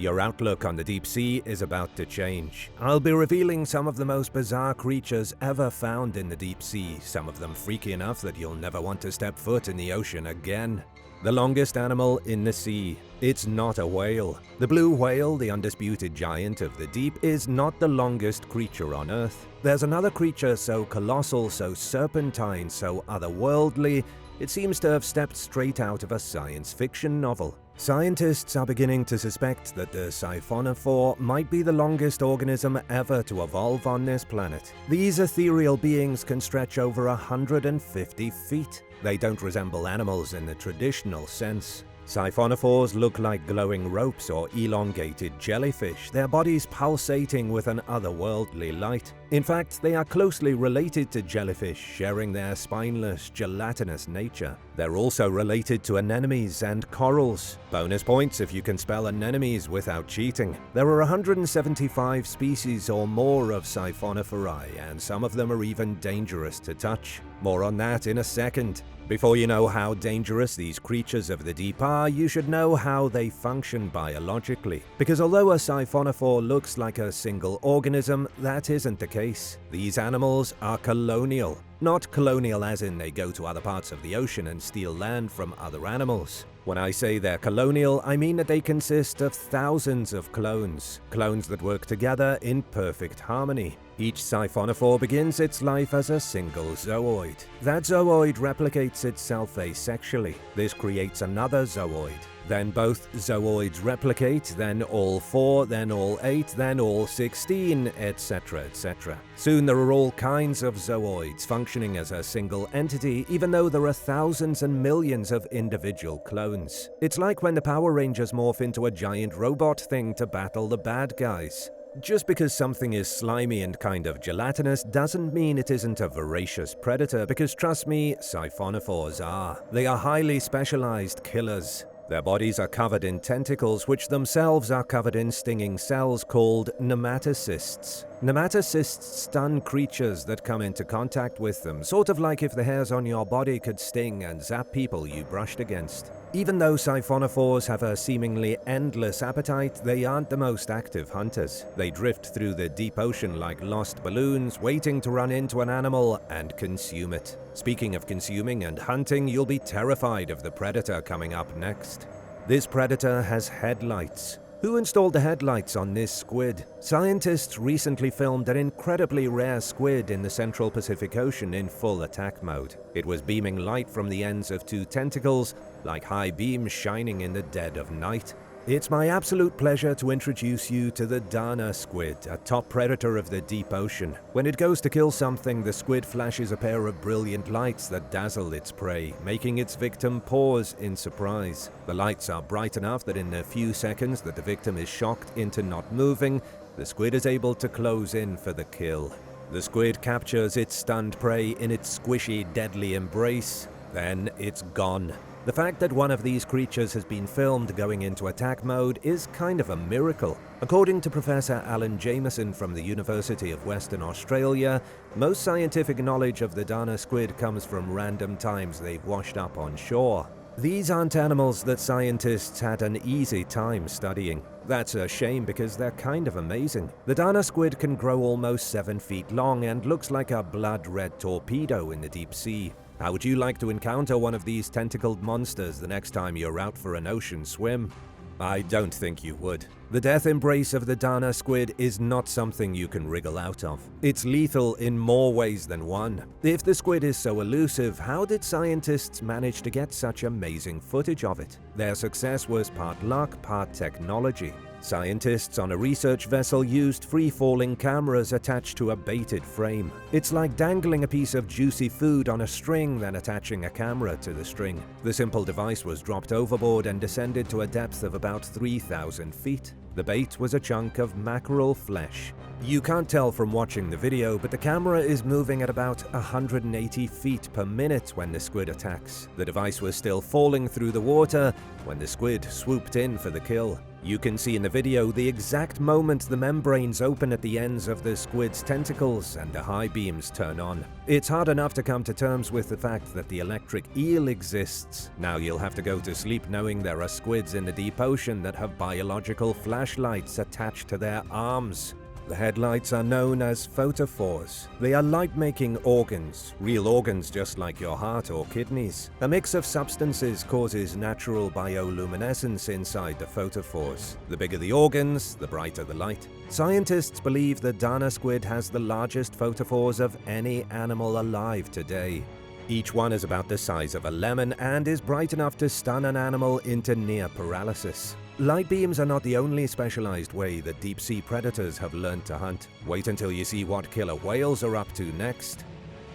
Your outlook on the deep sea is about to change. I'll be revealing some of the most bizarre creatures ever found in the deep sea, some of them freaky enough that you'll never want to step foot in the ocean again. The longest animal in the sea. It's not a whale. The blue whale, the undisputed giant of the deep, is not the longest creature on Earth. There's another creature so colossal, so serpentine, so otherworldly, it seems to have stepped straight out of a science fiction novel. Scientists are beginning to suspect that the siphonophore might be the longest organism ever to evolve on this planet. These ethereal beings can stretch over 150 feet. They don't resemble animals in the traditional sense. Siphonophores look like glowing ropes or elongated jellyfish, their bodies pulsating with an otherworldly light. In fact, they are closely related to jellyfish, sharing their spineless, gelatinous nature. They're also related to anemones and corals. Bonus points if you can spell anemones without cheating. There are 175 species or more of Siphonophori, and some of them are even dangerous to touch. More on that in a second. Before you know how dangerous these creatures of the deep are, you should know how they function biologically. Because although a siphonophore looks like a single organism, that isn't the case. These animals are colonial. Not colonial as in they go to other parts of the ocean and steal land from other animals. When I say they're colonial, I mean that they consist of thousands of clones. Clones that work together in perfect harmony. Each siphonophore begins its life as a single zooid. That zooid replicates itself asexually. This creates another zooid. Then both zooids replicate, then all 4, then all 8, then all 16, etc., etc. Soon there are all kinds of zooids functioning as a single entity, even though there are thousands and millions of individual clones. It's like when the Power Rangers morph into a giant robot thing to battle the bad guys. Just because something is slimy and kind of gelatinous doesn't mean it isn't a voracious predator, because trust me, siphonophores are. They are highly specialized killers. Their bodies are covered in tentacles, which themselves are covered in stinging cells called nematocysts. Nematocysts stun creatures that come into contact with them, sort of like if the hairs on your body could sting and zap people you brushed against. Even though siphonophores have a seemingly endless appetite, they aren't the most active hunters. They drift through the deep ocean like lost balloons, waiting to run into an animal and consume it. Speaking of consuming and hunting, you'll be terrified of the predator coming up next. This predator has headlights. Who installed the headlights on this squid? Scientists recently filmed an incredibly rare squid in the Central Pacific Ocean in full attack mode. It was beaming light from the ends of 2 tentacles, like high beams shining in the dead of night. It's my absolute pleasure to introduce you to the Dana squid, a top predator of the deep ocean. When it goes to kill something, the squid flashes a pair of brilliant lights that dazzle its prey, making its victim pause in surprise. The lights are bright enough that in the few seconds that the victim is shocked into not moving, the squid is able to close in for the kill. The squid captures its stunned prey in its squishy, deadly embrace, then it's gone. The fact that one of these creatures has been filmed going into attack mode is kind of a miracle. According to Professor Alan Jameson from the University of Western Australia, most scientific knowledge of the Dana squid comes from random times they've washed up on shore. These aren't animals that scientists had an easy time studying. That's a shame because they're kind of amazing. The Dana squid can grow almost 7 feet long and looks like a blood-red torpedo in the deep sea. How would you like to encounter one of these tentacled monsters the next time you're out for an ocean swim? I don't think you would. The death embrace of the Dana squid is not something you can wriggle out of. It's lethal in more ways than one. If the squid is so elusive, how did scientists manage to get such amazing footage of it? Their success was part luck, part technology. Scientists on a research vessel used free-falling cameras attached to a baited frame. It's like dangling a piece of juicy food on a string, then attaching a camera to the string. The simple device was dropped overboard and descended to a depth of about 3,000 feet. The bait was a chunk of mackerel flesh. You can't tell from watching the video, but the camera is moving at about 180 feet per minute when the squid attacks. The device was still falling through the water when the squid swooped in for the kill. You can see in the video the exact moment the membranes open at the ends of the squid's tentacles and the high beams turn on. It's hard enough to come to terms with the fact that the electric eel exists. Now you'll have to go to sleep knowing there are squids in the deep ocean that have biological flashlights attached to their arms. The headlights are known as photophores. They are light-making organs, real organs just like your heart or kidneys. A mix of substances causes natural bioluminescence inside the photophores. The bigger the organs, the brighter the light. Scientists believe the Dana squid has the largest photophores of any animal alive today. Each one is about the size of a lemon and is bright enough to stun an animal into near paralysis. Light beams are not the only specialized way that deep-sea predators have learned to hunt. Wait until you see what killer whales are up to next.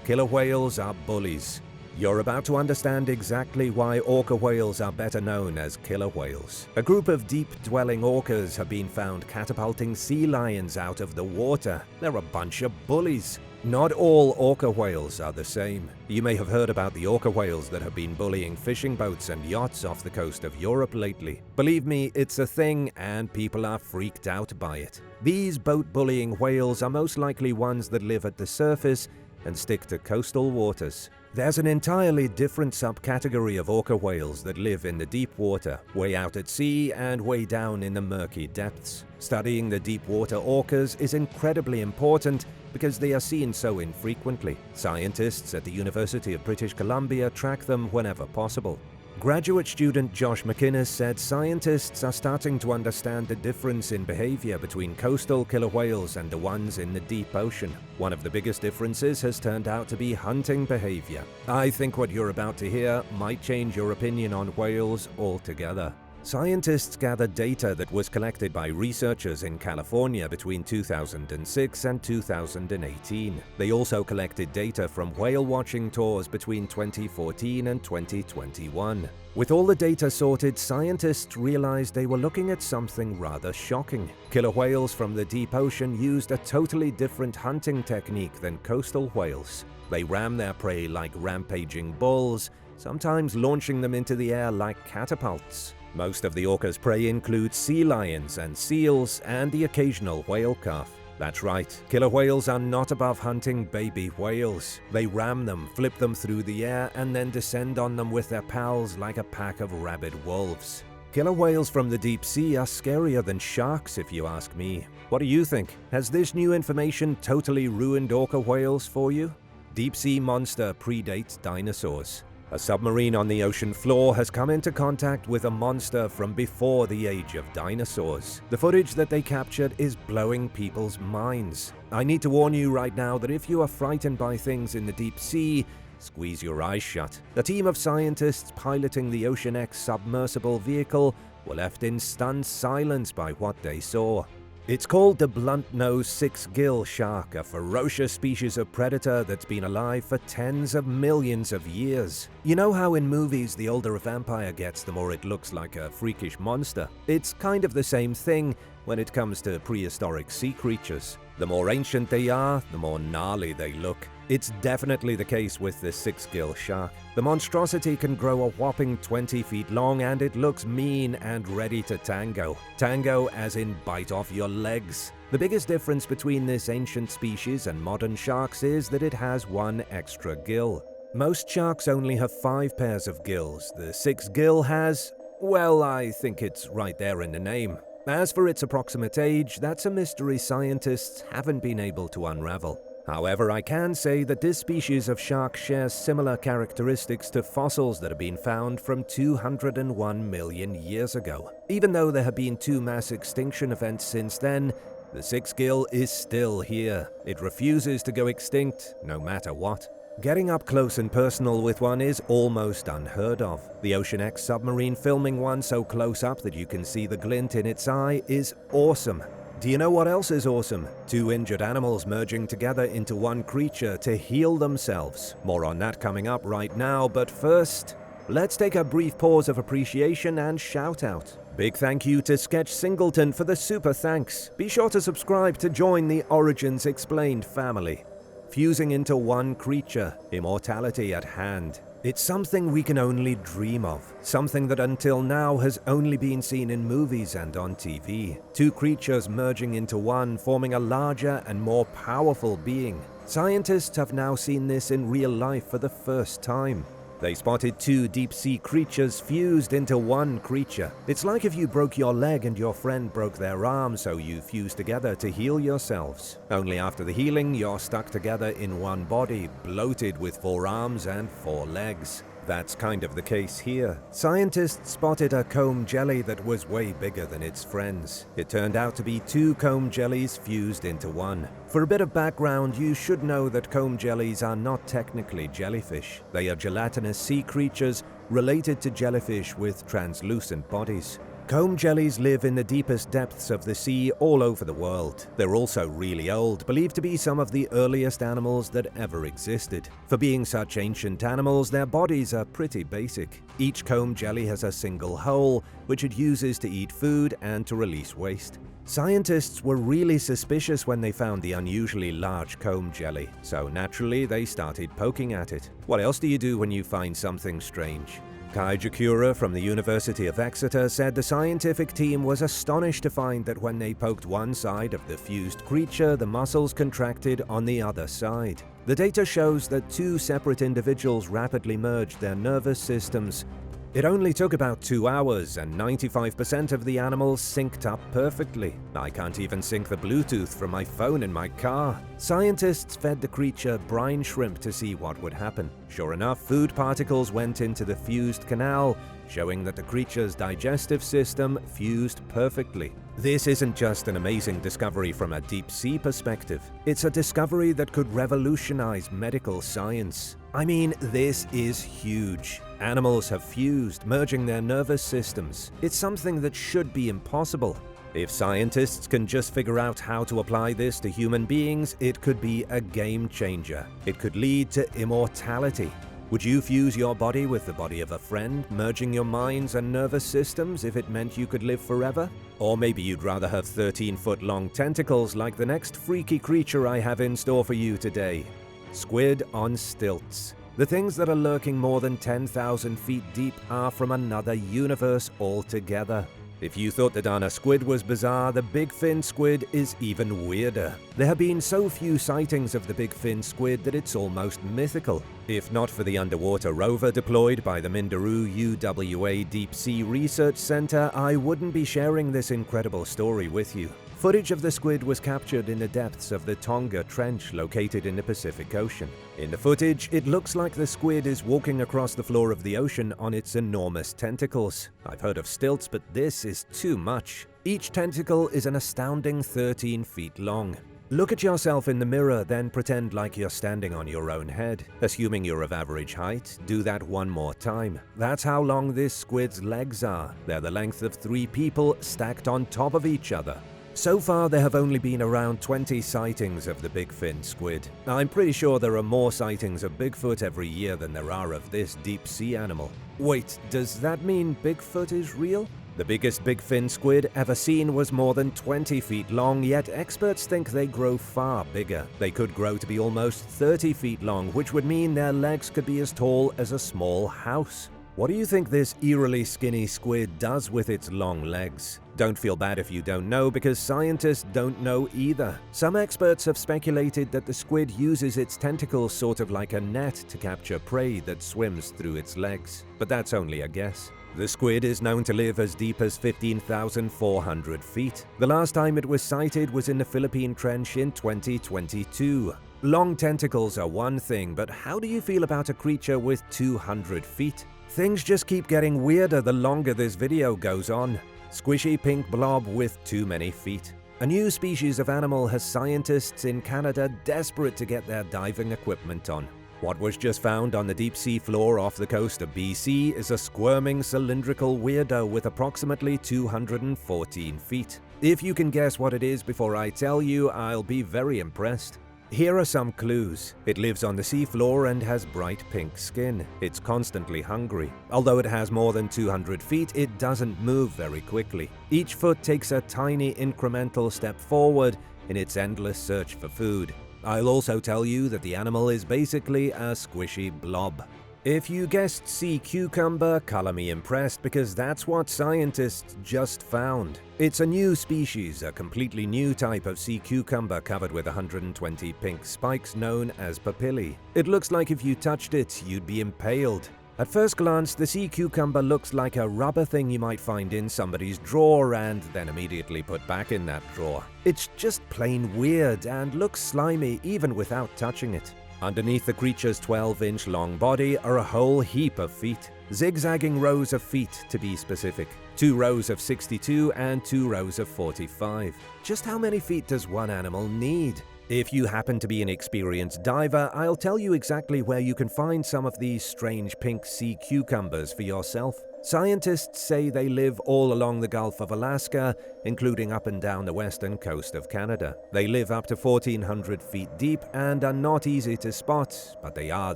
Killer whales are bullies. You're about to understand exactly why orca whales are better known as killer whales. A group of deep-dwelling orcas have been found catapulting sea lions out of the water. They're a bunch of bullies. Not all orca whales are the same. You may have heard about the orca whales that have been bullying fishing boats and yachts off the coast of Europe lately. Believe me, it's a thing and people are freaked out by it. These boat bullying whales are most likely ones that live at the surface and stick to coastal waters. There's an entirely different subcategory of orca whales that live in the deep water, way out at sea and way down in the murky depths. Studying the deep water orcas is incredibly important because they are seen so infrequently. Scientists at the University of British Columbia track them whenever possible. Graduate student Josh McInnes said scientists are starting to understand the difference in behavior between coastal killer whales and the ones in the deep ocean. One of the biggest differences has turned out to be hunting behavior. I think what you're about to hear might change your opinion on whales altogether. Scientists gathered data that was collected by researchers in California between 2006 and 2018. They also collected data from whale watching tours between 2014 and 2021. With all the data sorted, scientists realized they were looking at something rather shocking. Killer whales from the deep ocean used a totally different hunting technique than coastal whales. They ram their prey like rampaging bulls, sometimes launching them into the air like catapults. Most of the orca's prey include sea lions and seals and the occasional whale calf. That's right, killer whales are not above hunting baby whales. They ram them, flip them through the air, and then descend on them with their pals like a pack of rabid wolves. Killer whales from the deep sea are scarier than sharks if you ask me. What do you think? Has this new information totally ruined orca whales for you? Deep sea monster predates dinosaurs. A submarine on the ocean floor has come into contact with a monster from before the age of dinosaurs. The footage that they captured is blowing people's minds. I need to warn you right now that if you are frightened by things in the deep sea, squeeze your eyes shut. The team of scientists piloting the Ocean X submersible vehicle were left in stunned silence by what they saw. It's called the blunt-nosed six-gill shark, a ferocious species of predator that's been alive for tens of millions of years. You know how in movies the older a vampire gets, the more it looks like a freakish monster? It's kind of the same thing when it comes to prehistoric sea creatures. The more ancient they are, the more gnarly they look. It's definitely the case with the six-gill shark. The monstrosity can grow a whopping 20 feet long and it looks mean and ready to tango. Tango as in bite off your legs. The biggest difference between this ancient species and modern sharks is that it has one extra gill. Most sharks only have 5 pairs of gills. The six-gill has, well, I think it's right there in the name. As for its approximate age, that's a mystery scientists haven't been able to unravel. However, I can say that this species of shark shares similar characteristics to fossils that have been found from 201 million years ago. Even though there have been 2 mass extinction events since then, the six-gill is still here. It refuses to go extinct, no matter what. Getting up close and personal with one is almost unheard of. The Ocean X submarine filming one so close up that you can see the glint in its eye is awesome. Do you know what else is awesome? 2 injured animals merging together into one creature to heal themselves. More on that coming up right now, but first, let's take a brief pause of appreciation and shout out. Big thank you to Sketch Singleton for the super thanks. Be sure to subscribe to join the Origins Explained family. Fusing into one creature, immortality at hand. It's something we can only dream of, something that until now has only been seen in movies and on TV. Two creatures merging into one, forming a larger and more powerful being. Scientists have now seen this in real life for the first time. They spotted two deep-sea creatures fused into one creature. It's like if you broke your leg and your friend broke their arm, so you fused together to heal yourselves. Only after the healing, you're stuck together in one body, bloated with 4 arms and 4 legs. That's kind of the case here. Scientists spotted a comb jelly that was way bigger than its friends. It turned out to be 2 comb jellies fused into one. For a bit of background, you should know that comb jellies are not technically jellyfish. They are gelatinous sea creatures related to jellyfish with translucent bodies. Comb jellies live in the deepest depths of the sea all over the world. They're also really old, believed to be some of the earliest animals that ever existed. For being such ancient animals, their bodies are pretty basic. Each comb jelly has a single hole, which it uses to eat food and to release waste. Scientists were really suspicious when they found the unusually large comb jelly, so naturally they started poking at it. What else do you do when you find something strange? Kai Jakura from the University of Exeter said the scientific team was astonished to find that when they poked one side of the fused creature, the muscles contracted on the other side. The data shows that 2 separate individuals rapidly merged their nervous systems. It only took about 2 hours, and 95% of the animals synced up perfectly. I can't even sync the Bluetooth from my phone in my car. Scientists fed the creature brine shrimp to see what would happen. Sure enough, food particles went into the fused canal, showing that the creature's digestive system fused perfectly. This isn't just an amazing discovery from a deep-sea perspective. It's a discovery that could revolutionize medical science. I mean, this is huge. Animals have fused, merging their nervous systems. It's something that should be impossible. If scientists can just figure out how to apply this to human beings, it could be a game changer. It could lead to immortality. Would you fuse your body with the body of a friend, merging your minds and nervous systems if it meant you could live forever? Or maybe you'd rather have 13-foot-long tentacles like the next freaky creature I have in store for you today. Squid on stilts. The things that are lurking more than 10,000 feet deep are from another universe altogether. If you thought the Dana squid was bizarre, the big fin squid is even weirder. There have been so few sightings of the big fin squid that it's almost mythical. If not for the underwater rover deployed by the Minderoo UWA Deep Sea Research Center, I wouldn't be sharing this incredible story with you. Footage of the squid was captured in the depths of the Tonga Trench located in the Pacific Ocean. In the footage, it looks like the squid is walking across the floor of the ocean on its enormous tentacles. I've heard of stilts, but this is too much. Each tentacle is an astounding 13 feet long. Look at yourself in the mirror, then pretend like you're standing on your own head. Assuming you're of average height, do that one more time. That's how long this squid's legs are. They're the length of 3 people stacked on top of each other. So far, there have only been around 20 sightings of the big fin squid. I'm pretty sure there are more sightings of Bigfoot every year than there are of this deep-sea animal. Wait, does that mean Bigfoot is real? The biggest big fin squid ever seen was more than 20 feet long, yet experts think they grow far bigger. They could grow to be almost 30 feet long, which would mean their legs could be as tall as a small house. What do you think this eerily skinny squid does with its long legs? Don't feel bad if you don't know, because scientists don't know either. Some experts have speculated that the squid uses its tentacles sort of like a net to capture prey that swims through its legs. But that's only a guess. The squid is known to live as deep as 15,400 feet. The last time it was sighted was in the Philippine Trench in 2022. Long tentacles are one thing, but how do you feel about a creature with 200 feet? Things just keep getting weirder the longer this video goes on. Squishy pink blob with too many feet. A new species of animal has scientists in Canada desperate to get their diving equipment on. What was just found on the deep sea floor off the coast of BC is a squirming cylindrical weirdo with approximately 214 feet. If you can guess what it is before I tell you, I'll be very impressed. Here are some clues. It lives on the seafloor and has bright pink skin. It's constantly hungry. Although it has more than 200 feet, it doesn't move very quickly. Each foot takes a tiny incremental step forward in its endless search for food. I'll also tell you that the animal is basically a squishy blob. If you guessed sea cucumber, color me impressed because that's what scientists just found. It's a new species, a completely new type of sea cucumber covered with 120 pink spikes known as papillae. It looks like if you touched it, you'd be impaled. At first glance, the sea cucumber looks like a rubber thing you might find in somebody's drawer and then immediately put back in that drawer. It's just plain weird and looks slimy even without touching it. Underneath the creature's 12-inch long body are a whole heap of feet. Zigzagging rows of feet, to be specific. 2 rows of 62 and 2 rows of 45. Just how many feet does one animal need? If you happen to be an experienced diver, I'll tell you exactly where you can find some of these strange pink sea cucumbers for yourself. Scientists say they live all along the Gulf of Alaska, including up and down the western coast of Canada. They live up to 1,400 feet deep and are not easy to spot, but they are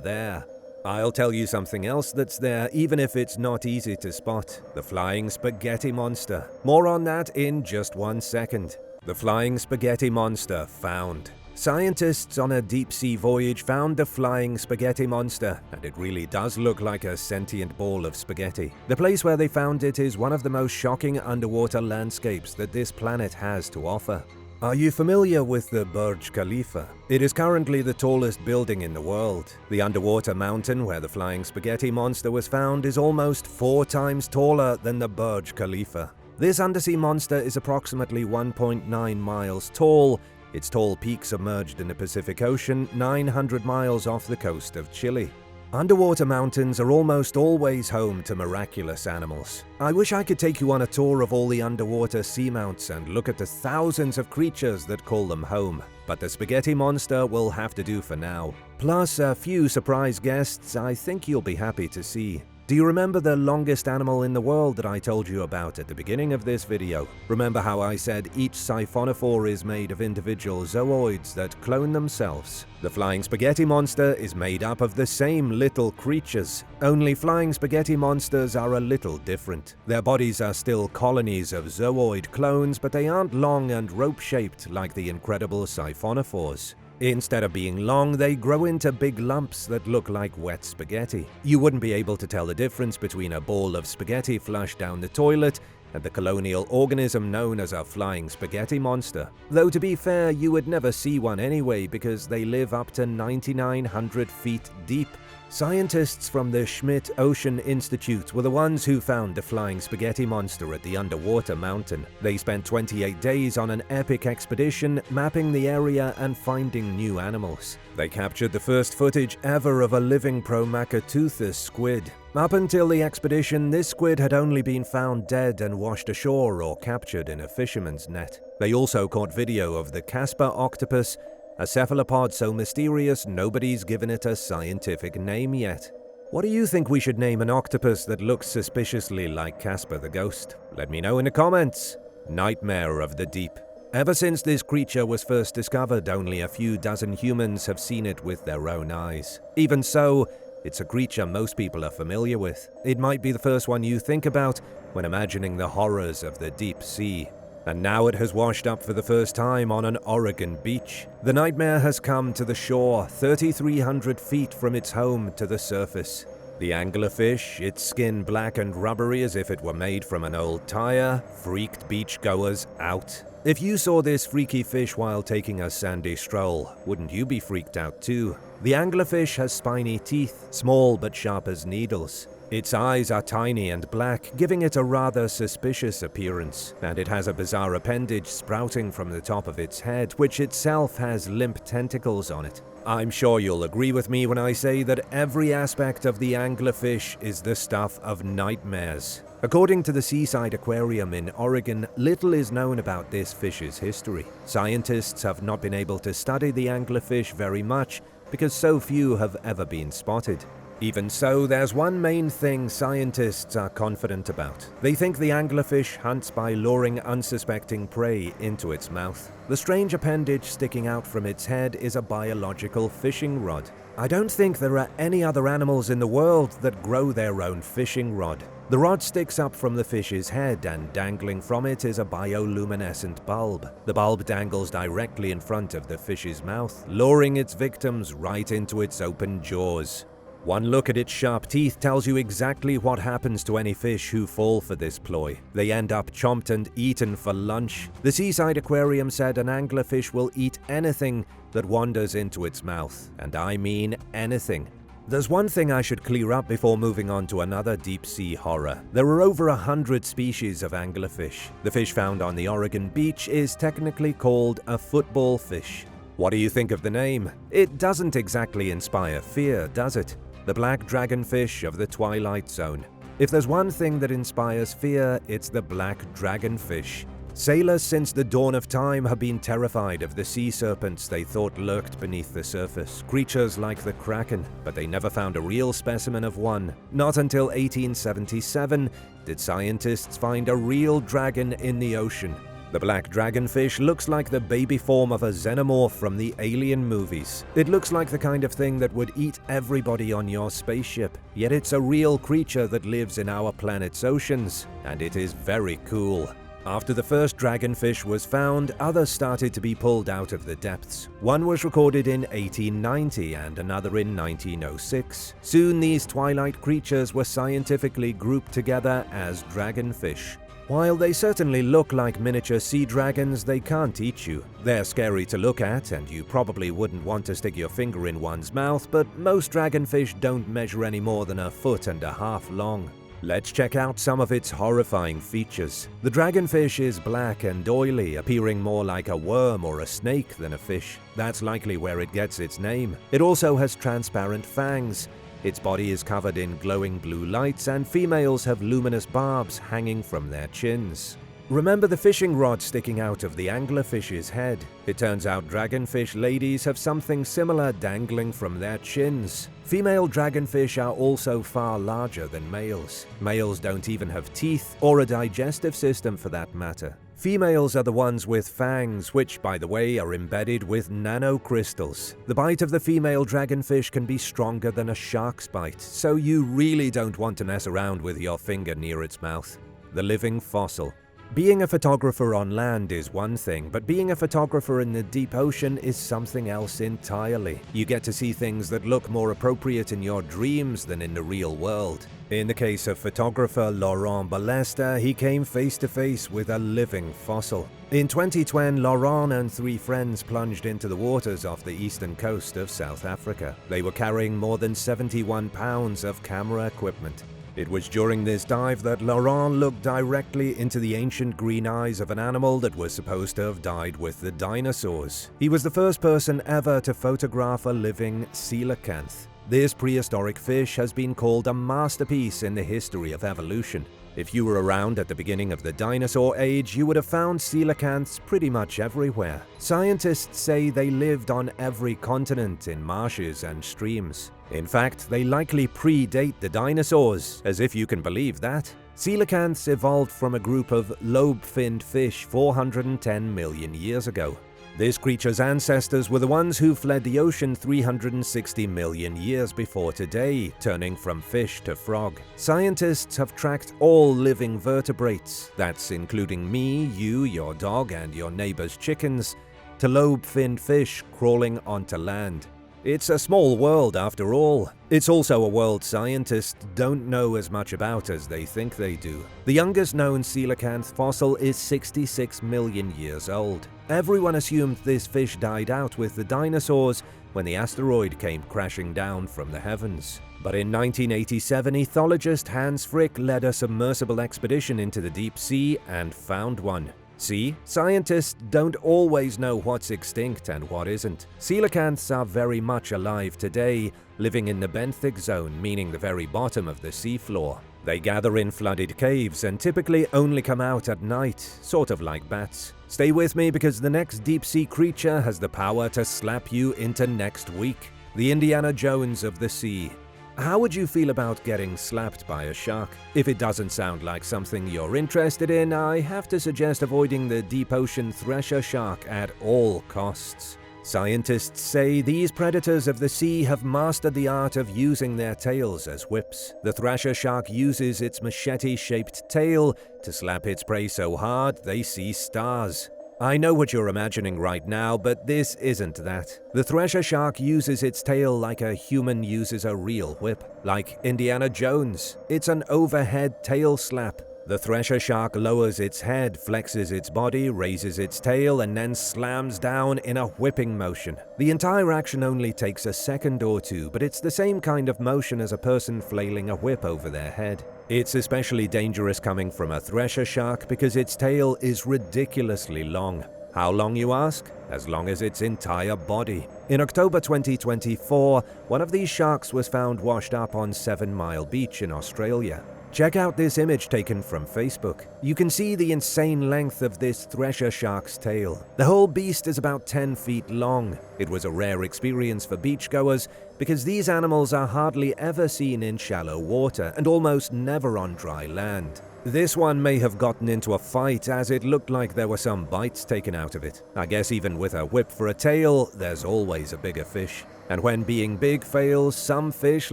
there. I'll tell you something else that's there, even if it's not easy to spot. The flying spaghetti monster. More on that in just 1 second. The flying spaghetti monster found. Scientists on a deep-sea voyage found the flying spaghetti monster, and it really does look like a sentient ball of spaghetti. The place where they found it is one of the most shocking underwater landscapes that this planet has to offer. Are you familiar with the Burj Khalifa? It is currently the tallest building in the world. The underwater mountain where the flying spaghetti monster was found is almost 4 times taller than the Burj Khalifa. This undersea monster is approximately 1.9 miles tall. Its tall peak submerged in the Pacific Ocean, 900 miles off the coast of Chile. Underwater mountains are almost always home to miraculous animals. I wish I could take you on a tour of all the underwater seamounts and look at the thousands of creatures that call them home, but the spaghetti monster will have to do for now. Plus a few surprise guests I think you'll be happy to see. Do you remember the longest animal in the world that I told you about at the beginning of this video? Remember how I said each siphonophore is made of individual zooids that clone themselves? The flying spaghetti monster is made up of the same little creatures, only flying spaghetti monsters are a little different. Their bodies are still colonies of zooid clones, but they aren't long and rope-shaped like the incredible siphonophores. Instead of being long, they grow into big lumps that look like wet spaghetti. You wouldn't be able to tell the difference between a ball of spaghetti flushed down the toilet and the colonial organism known as a flying spaghetti monster. Though to be fair, you would never see one anyway because they live up to 9,900 feet deep. Scientists from the Schmidt Ocean Institute were the ones who found the flying spaghetti monster at the underwater mountain. They spent 28 days on an epic expedition, mapping the area and finding new animals. They captured the first footage ever of a living Promachoteuthis squid. Up until the expedition, this squid had only been found dead and washed ashore or captured in a fisherman's net. They also caught video of the Casper octopus, a cephalopod so mysterious nobody's given it a scientific name yet. What do you think we should name an octopus that looks suspiciously like Casper the Ghost? Let me know in the comments. Nightmare of the deep. Ever since this creature was first discovered, only a few dozen humans have seen it with their own eyes. Even so, it's a creature most people are familiar with. It might be the first one you think about when imagining the horrors of the deep sea. And now it has washed up for the first time on an Oregon beach. The nightmare has come to the shore, 3,300 feet from its home to the surface. The anglerfish, its skin black and rubbery as if it were made from an old tire, freaked beachgoers out. If you saw this freaky fish while taking a sandy stroll, wouldn't you be freaked out too? The anglerfish has spiny teeth, small but sharp as needles. Its eyes are tiny and black, giving it a rather suspicious appearance, and it has a bizarre appendage sprouting from the top of its head, which itself has limp tentacles on it. I'm sure you'll agree with me when I say that every aspect of the anglerfish is the stuff of nightmares. According to the Seaside Aquarium in Oregon, little is known about this fish's history. Scientists have not been able to study the anglerfish very much because so few have ever been spotted. Even so, there's one main thing scientists are confident about. They think the anglerfish hunts by luring unsuspecting prey into its mouth. The strange appendage sticking out from its head is a biological fishing rod. I don't think there are any other animals in the world that grow their own fishing rod. The rod sticks up from the fish's head, and dangling from it is a bioluminescent bulb. The bulb dangles directly in front of the fish's mouth, luring its victims right into its open jaws. One look at its sharp teeth tells you exactly what happens to any fish who fall for this ploy. They end up chomped and eaten for lunch. The Seaside Aquarium said an anglerfish will eat anything that wanders into its mouth, and I mean anything. There's one thing I should clear up before moving on to another deep-sea horror. There are over 100 species of anglerfish. The fish found on the Oregon beach is technically called a football fish. What do you think of the name? It doesn't exactly inspire fear, does it? The black dragonfish of the Twilight Zone. If there's one thing that inspires fear, it's the black dragonfish. Sailors since the dawn of time have been terrified of the sea serpents they thought lurked beneath the surface, creatures like the kraken, but they never found a real specimen of one. Not until 1877 did scientists find a real dragon in the ocean. The black dragonfish looks like the baby form of a xenomorph from the Alien movies. It looks like the kind of thing that would eat everybody on your spaceship, yet it's a real creature that lives in our planet's oceans, and it is very cool. After the first dragonfish was found, others started to be pulled out of the depths. One was recorded in 1890 and another in 1906. Soon these twilight creatures were scientifically grouped together as dragonfish. While they certainly look like miniature sea dragons, they can't eat you. They're scary to look at, and you probably wouldn't want to stick your finger in one's mouth, but most dragonfish don't measure any more than 1.5 feet long. Let's check out some of its horrifying features. The dragonfish is black and oily, appearing more like a worm or a snake than a fish. That's likely where it gets its name. It also has transparent fangs. Its body is covered in glowing blue lights, and females have luminous barbs hanging from their chins. Remember the fishing rod sticking out of the anglerfish's head? It turns out dragonfish ladies have something similar dangling from their chins. Female dragonfish are also far larger than males. Males don't even have teeth, or a digestive system for that matter. Females are the ones with fangs, which, by the way, are embedded with nanocrystals. The bite of the female dragonfish can be stronger than a shark's bite, so you really don't want to mess around with your finger near its mouth. The living fossil. Being a photographer on land is one thing, but being a photographer in the deep ocean is something else entirely. You get to see things that look more appropriate in your dreams than in the real world. In the case of photographer Laurent Balesta, he came face to face with a living fossil. In 2010, Laurent and 3 friends plunged into the waters off the eastern coast of South Africa. They were carrying more than 71 pounds of camera equipment. It was during this dive that Laurent looked directly into the ancient green eyes of an animal that was supposed to have died with the dinosaurs. He was the first person ever to photograph a living coelacanth. This prehistoric fish has been called a masterpiece in the history of evolution. If you were around at the beginning of the dinosaur age, you would have found coelacanths pretty much everywhere. Scientists say they lived on every continent in marshes and streams. In fact, they likely predate the dinosaurs, as if you can believe that. Coelacanths evolved from a group of lobe-finned fish 410 million years ago. This creature's ancestors were the ones who fled the ocean 360 million years before today, turning from fish to frog. Scientists have tracked all living vertebrates, that's including me, you, your dog, and your neighbor's chickens, to lobe-finned fish crawling onto land. It's a small world after all. It's also a world scientists don't know as much about as they think they do. The youngest known coelacanth fossil is 66 million years old. Everyone assumed this fish died out with the dinosaurs when the asteroid came crashing down from the heavens. But in 1987, ethologist Hans Frick led a submersible expedition into the deep sea and found one. See, scientists don't always know what's extinct and what isn't. Coelacanths are very much alive today, living in the benthic zone, meaning the very bottom of the seafloor. They gather in flooded caves and typically only come out at night, sort of like bats. Stay with me because the next deep-sea creature has the power to slap you into next week. The Indiana Jones of the sea. How would you feel about getting slapped by a shark? If it doesn't sound like something you're interested in, I have to suggest avoiding the deep ocean thresher shark at all costs. Scientists say these predators of the sea have mastered the art of using their tails as whips. The thresher shark uses its machete-shaped tail to slap its prey so hard they see stars. I know what you're imagining right now, but this isn't that. The thresher shark uses its tail like a human uses a real whip. Like Indiana Jones, it's an overhead tail slap. The thresher shark lowers its head, flexes its body, raises its tail, and then slams down in a whipping motion. The entire action only takes a second or two, but it's the same kind of motion as a person flailing a whip over their head. It's especially dangerous coming from a thresher shark because its tail is ridiculously long. How long, you ask? As long as its entire body. In October 2024, one of these sharks was found washed up on 7 Mile Beach in Australia. Check out this image taken from Facebook. You can see the insane length of this thresher shark's tail. The whole beast is about 10 feet long. It was a rare experience for beachgoers because these animals are hardly ever seen in shallow water and almost never on dry land. This one may have gotten into a fight as it looked like there were some bites taken out of it. I guess even with a whip for a tail, there's always a bigger fish. And when being big fails, some fish,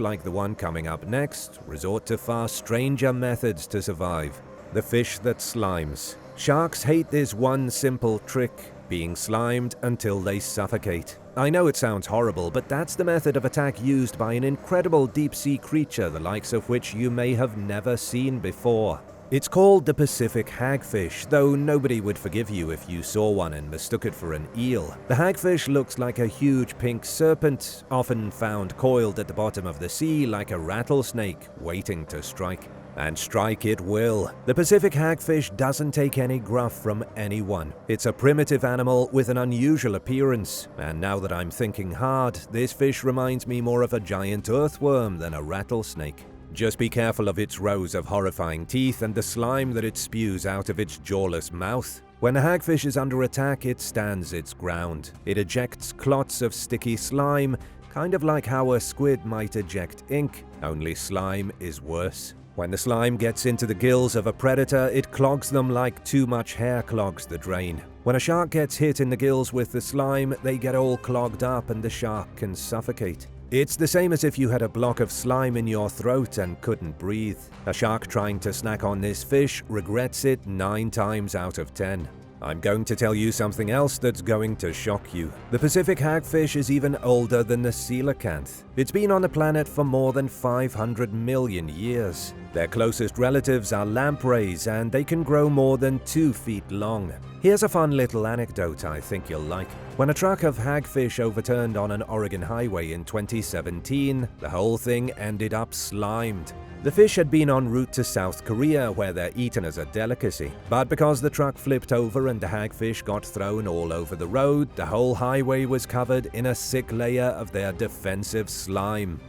like the one coming up next, resort to far stranger methods to survive. The fish that slimes. Sharks hate this one simple trick, being slimed until they suffocate. I know it sounds horrible, but that's the method of attack used by an incredible deep-sea creature the likes of which you may have never seen before. It's called the Pacific hagfish, though nobody would forgive you if you saw one and mistook it for an eel. The hagfish looks like a huge pink serpent, often found coiled at the bottom of the sea like a rattlesnake, waiting to strike. And strike it will. The Pacific hagfish doesn't take any gruff from anyone. It's a primitive animal with an unusual appearance, and now that I'm thinking hard, this fish reminds me more of a giant earthworm than a rattlesnake. Just be careful of its rows of horrifying teeth and the slime that it spews out of its jawless mouth. When a hagfish is under attack, it stands its ground. It ejects clots of sticky slime, kind of like how a squid might eject ink, only slime is worse. When the slime gets into the gills of a predator, it clogs them like too much hair clogs the drain. When a shark gets hit in the gills with the slime, they get all clogged up and the shark can suffocate. It's the same as if you had a block of slime in your throat and couldn't breathe. A shark trying to snack on this fish regrets it 9 times out of 10. I'm going to tell you something else that's going to shock you. The Pacific hagfish is even older than the coelacanth. It's been on the planet for more than 500 million years. Their closest relatives are lampreys, and they can grow more than 2 feet long. Here's a fun little anecdote I think you'll like. When a truck of hagfish overturned on an Oregon highway in 2017, the whole thing ended up slimed. The fish had been en route to South Korea, where they're eaten as a delicacy. But because the truck flipped over and the hagfish got thrown all over the road, the whole highway was covered in a thick layer of their defensive slime.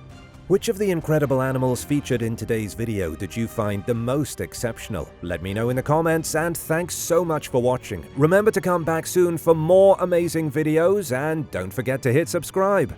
Which of the incredible animals featured in today's video did you find the most exceptional? Let me know in the comments, and thanks so much for watching. Remember to come back soon for more amazing videos, and don't forget to hit subscribe.